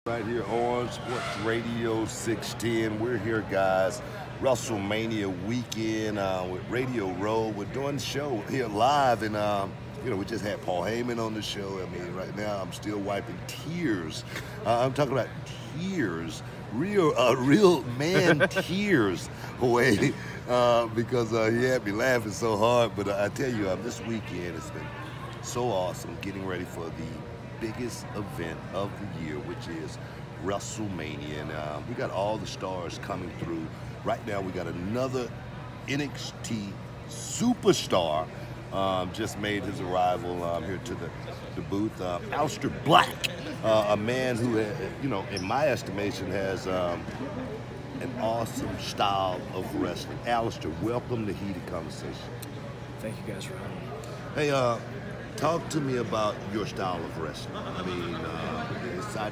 Right here on Sports Radio 610. We're here, guys. WrestleMania weekend with Radio Row. We're doing the show here live, and we just had Paul Heyman on the show. I mean, right now I'm still wiping tears. I'm talking about tears, real man tears away because he had me laughing so hard. But I tell you, this weekend has been so awesome. Getting ready for the biggest event of the year, which is WrestleMania, and we got all the stars coming through. Right now we got another NXT superstar just made his arrival here to the booth. Aleister Black, a man who, in my estimation, has an awesome style of wrestling. Aleister, welcome to Heated Conversation. Thank you guys for having me. Hey, talk to me about your style of wrestling. I mean,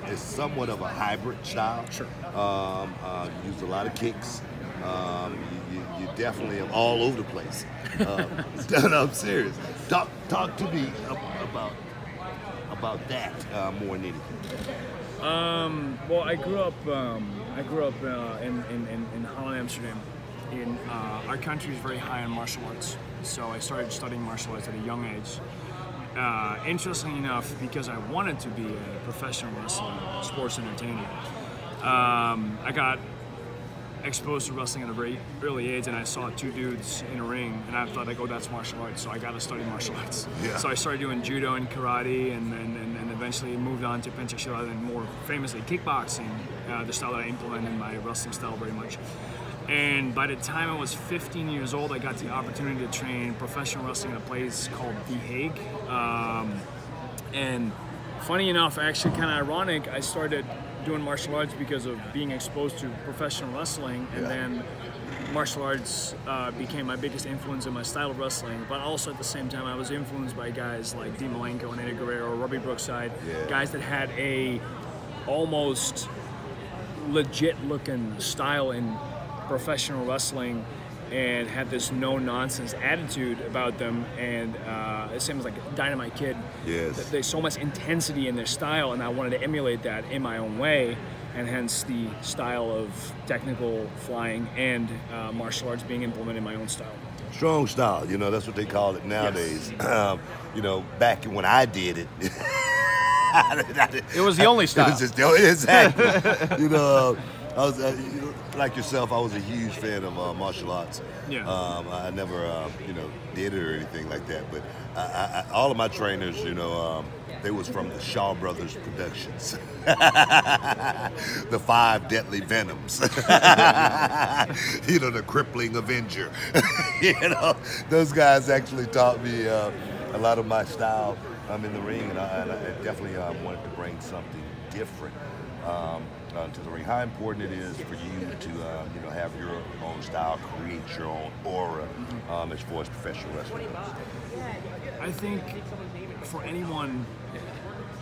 it's somewhat of a hybrid style. Sure. You use a lot of kicks. You definitely are all over the place. No, I'm serious. Talk to me about that more than anything. Well, I grew up in Holland, Amsterdam. Our country is very high on martial arts, so I started studying martial arts at a young age. Interestingly enough, because I wanted to be a professional wrestler, sports entertainer, I got exposed to wrestling at a very early age, and I saw two dudes in a ring, and I thought, like, oh, that's martial arts, so I got to study martial arts. Yeah. So I started doing judo and karate, and eventually moved on to pencastilat and more famously kickboxing, the style that I implemented in my wrestling style very much. And by the time I was 15 years old, I got the opportunity to train professional wrestling at a place called The Hague. And funny enough, actually kind of ironic, I started doing martial arts because of being exposed to professional wrestling, and then martial arts became my biggest influence in my style of wrestling. But also at the same time, I was influenced by guys like Dean Malenko and Eddie Guerrero, Robbie Brookside, guys that had a almost legit-looking style in professional wrestling and had this no-nonsense attitude about them, and it seems like Dynamite Kid. Yes. There's so much intensity in their style, and I wanted to emulate that in my own way, and hence the style of technical flying and martial arts being implemented in my own style. Strong style, that's what they call it nowadays. Yes. Back when I did it, it was the only style. It was just exactly. I was like yourself. I was a huge fan of martial arts. Yeah. I never, did it or anything like that. But all of my trainers, they was from the Shaw Brothers Productions, the 5 Deadly Venoms, the Crippling Avenger. Those guys actually taught me a lot of my style in the ring, and I definitely wanted to bring something different to the ring. How important it is for you to have your own style, create your own aura as far as professional wrestling goes? I think for anyone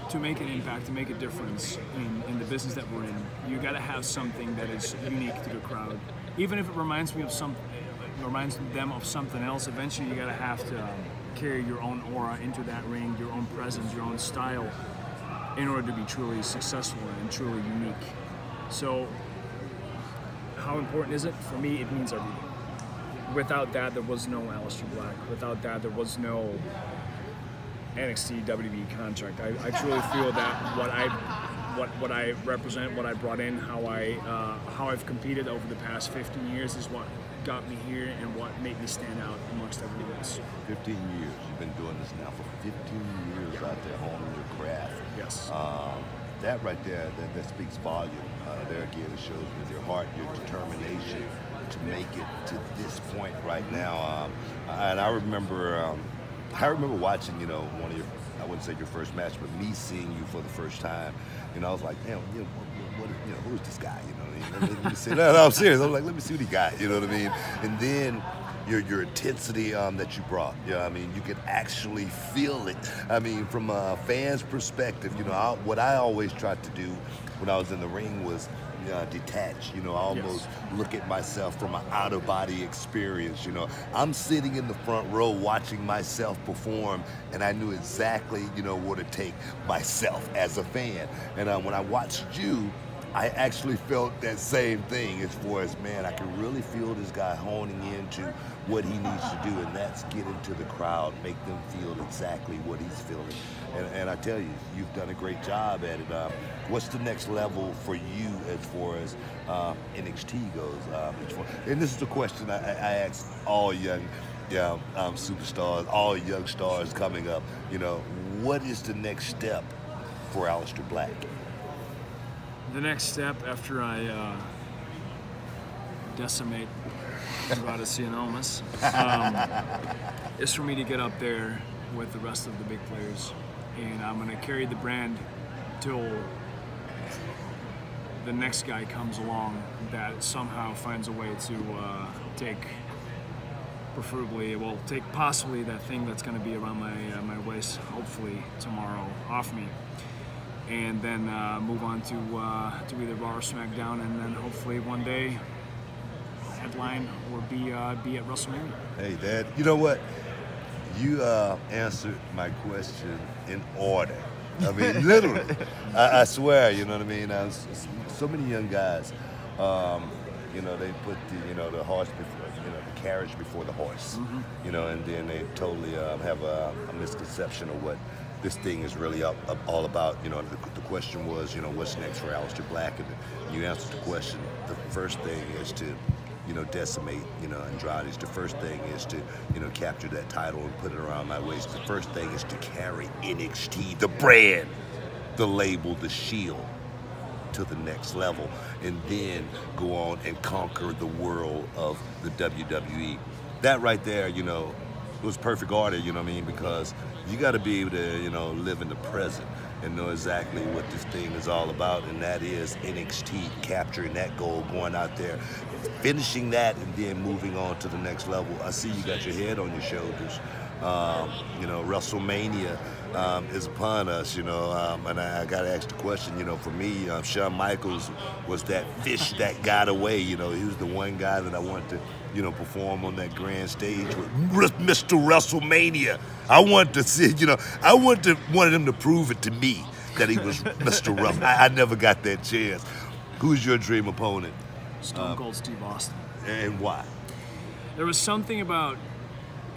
to make an impact, to make a difference in the business that we're in, you got to have something that is unique to the crowd. Even if it reminds them of something else, eventually you got to have to carry your own aura into that ring, your own presence, your own style, in order to be truly successful and truly unique. So, how important is it? For me, it means everything. Without that, there was no Aleister Black. Without that, there was no NXT WWE contract. I truly feel that what I represent, what I brought in, how I've competed over the past 15 years is what got me here and what made me stand out amongst everyone else. 15 years. You've been doing this now for 15 years out there honing your craft. Yes. That right there, that speaks volume. There again, it shows with your heart, your determination to make it to this point right now. And I remember watching, one of your, I wouldn't say your first match, but me seeing you for the first time. I was like, damn, who's this guy? Let me see. No, I'm serious. I was like, let me see what he got. You know what I mean? And then your intensity that you brought. You know, I mean, you could actually feel it. I mean, from a fan's perspective, you know, what I always tried to do when I was in the ring was detach. You know, I almost look at myself from an out-of-body experience. You know, I'm sitting in the front row watching myself perform, and I knew exactly, you know, what to take myself as a fan. And when I watched you, I actually felt that same thing as far as, man, I can really feel this guy honing into what he needs to do, and that's get into the crowd, make them feel exactly what he's feeling. And I tell you, you've done a great job at it. What's the next level for you as far as NXT goes? And this is a question I ask all young superstars, all young stars coming up. You know, what is the next step for Aleister Black? The next step after I decimate Gratis enormous is for me to get up there with the rest of the big players, and I'm going to carry the brand till the next guy comes along that somehow finds a way to take possibly that thing that's going to be around my waist, hopefully tomorrow, off me, and then move on to either Raw or SmackDown, and then hopefully one day headline or be at WrestleMania. Hey, Dad, you know what? You answered my question in order. I mean, literally. I swear, you know what I mean? So many young guys, you know, they put the horse before, the carriage before the horse, you know, and then they totally have a misconception of what this thing is really all about. You know, the question was, you know, what's next for Aleister Black? And you answered the question. The first thing is to, decimate, Andrade's. The first thing is to, capture that title and put it around my waist. The first thing is to carry NXT, the brand, the label, the shield, to the next level, and then go on and conquer the world of the WWE. That right there, was perfect order, you know what I mean? Because you got to be able to, live in the present and know exactly what this thing is all about, and that is NXT, capturing that goal, going out there, finishing that, and then moving on to the next level. I see you got your head on your shoulders. WrestleMania is upon us, and I got to ask the question, for me, Shawn Michaels was that fish that got away, he was the one guy that I wanted to, perform on that grand stage with Mr. WrestleMania. I wanted to see, I wanted him to prove it to me that he was Mr. Ruff. I never got that chance. Who's your dream opponent? Stone Cold Steve Austin. And why? There was something about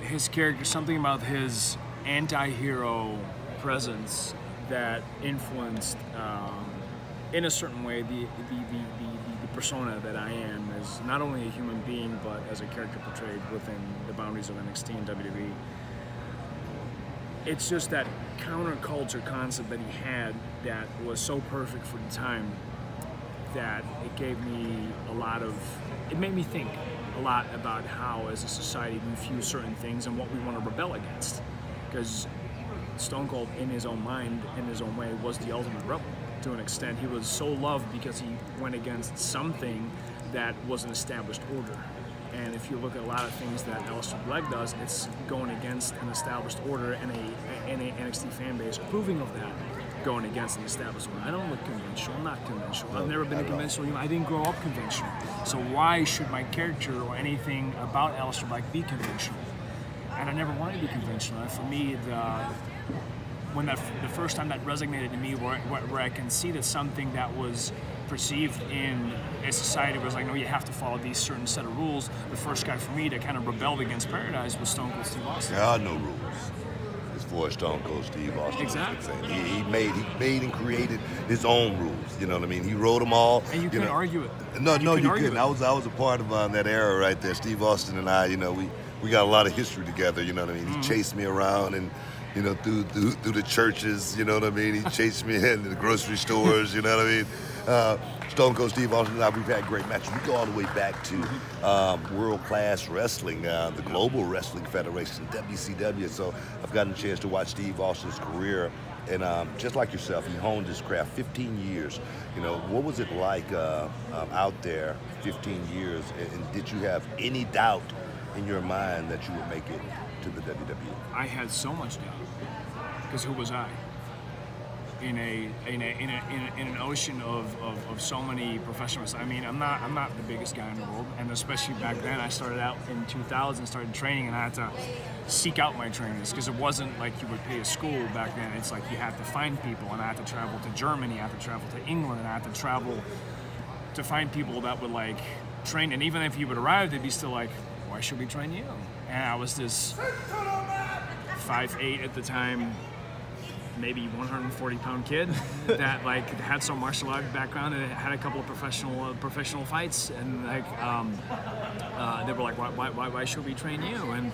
his character, something about his anti-hero presence that influenced, in a certain way, the persona that I am as not only a human being, but as a character portrayed within the boundaries of NXT and WWE. It's just that counterculture concept that he had that was so perfect for the time that it gave me it made me think a lot about how as a society we view certain things and what we want to rebel against. Because Stone Cold, in his own mind, in his own way, was the ultimate rebel to an extent. He was so loved because he went against something that was an established order. And if you look at a lot of things that Aleister Black does, it's going against an established order and a NXT fan base approving of that, going against an established order. I don't look conventional. I'm not conventional. I've never been a conventional. I didn't grow up conventional. So why should my character or anything about Aleister Black be conventional? And I never wanted to be conventional. And for me, the first time that resonated to me, where I can see that something that was perceived in a society was like, no, you have to follow these certain set of rules. The first guy for me to kind of rebelled against Paradise was Stone Cold Steve Austin. There are no rules as far as Stone Cold Steve Austin. Exactly. He made and created his own rules. You know what I mean? He wrote them all. And you couldn't argue it. No, you couldn't. I was a part of that era right there. Steve Austin and I, we got a lot of history together. You know what I mean? He chased me around and, through the churches. You know what I mean? He chased me in the grocery stores. You know what I mean? Stone Cold Steve Austin and I, we've had great matches. We go all the way back to World Class Wrestling, the Global Wrestling Federation, WCW. So I've gotten a chance to watch Steve Austin's career. And just like yourself, he honed his craft 15 years. What was it like out there 15 years? And did you have any doubt in your mind that you would make it to the WWE? I had so much doubt, because who was I? In an ocean of so many professionals. I mean, I'm not the biggest guy in the world, and especially back then, I started out in 2000, started training, and I had to seek out my trainers, because it wasn't like you would pay a school back then. It's like you had to find people, and I had to travel to Germany, I had to travel to England, and I had to travel to find people that would like train. And even if you would arrive, they'd be still like, why should we train you? And I was this 5'8" at the time, maybe 140-pound kid that like had some martial art background and had a couple of professional fights, and like they were like, why should we train you? And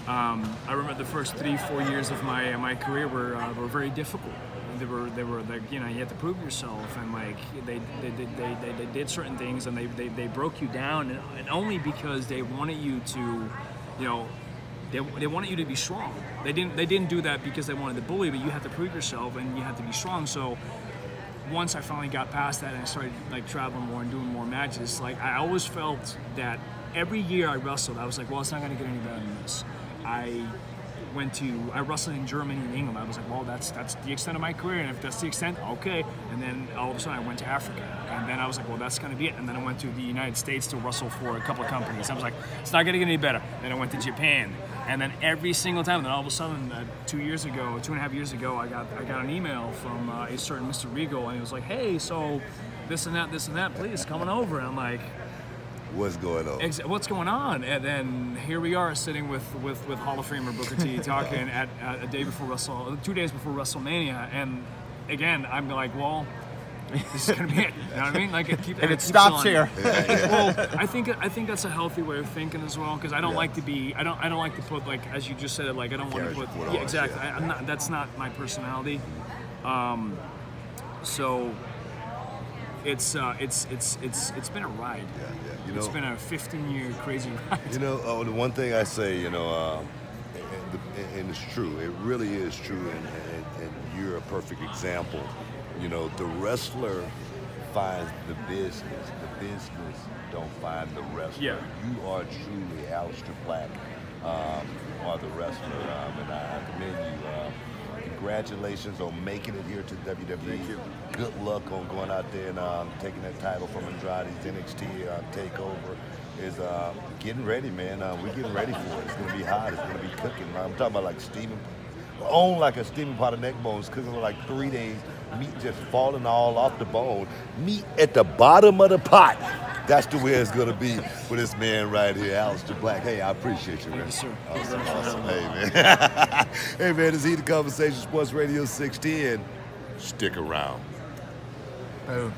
I remember the first 3-4 years of my career were very difficult. They were like, you know, you had to prove yourself, and like they did certain things, and they broke you down, and only because they wanted you to, you know, they wanted you to be strong. They didn't do that because they wanted to bully, but you had to prove yourself and you had to be strong. So once I finally got past that and I started like traveling more and doing more matches, like I always felt that every year I wrestled, I was like, well, it's not going to get any better than this. I wrestled in Germany and England. I was like, well, that's the extent of my career, and if that's the extent, okay. And then all of a sudden I went to Africa, and then I was like, well, that's going to be it. And then I went to the United States to wrestle for a couple of companies. I was like, it's not going to get any better. Then I went to Japan, and then every single time, and then all of a sudden, 2.5 years ago, I got an email from a certain Mr. Regal, and he was like, hey, so this and that, please come on over. And I'm like, what's going on? What's going on? And then here we are sitting with Hall of Famer Booker T talking at a day before 2 days before WrestleMania, and again I'm like, well, this is gonna be it. You know what I mean? Like it stops here. Well, I think that's a healthy way of thinking as well, because I don't like to be. I don't like to put, like, as you just said it, like I don't want to put. Yeah, exactly. Yeah. I'm not. That's not my personality. So. It's been a ride. Yeah. You know, it's been a 15-year crazy ride. You know, the one thing I say, you know, and it's true. It really is true, and you're a perfect example. You know, the wrestler finds the business. The business don't find the wrestler. Yeah. You are truly Aleister Black, are the wrestler, and I commend you. Congratulations on making it here to WWE. Thank you. Good luck on going out there and taking that title from Andrade's NXT takeover. Is getting ready, man. We're getting ready for it. It's gonna be hot. It's gonna be cooking. I'm talking about like steaming, on like a steaming pot of neck bones, cooking for like 3 days. Meat just falling all off the bone. Meat at the bottom of the pot. That's the way it's gonna be for this man right here, Aleister Black. Hey, I appreciate you, man. Yes, sir. Awesome. Hey, man. Hey, man, this is Heated Conversation, Sports Radio 610. Stick around. Boom.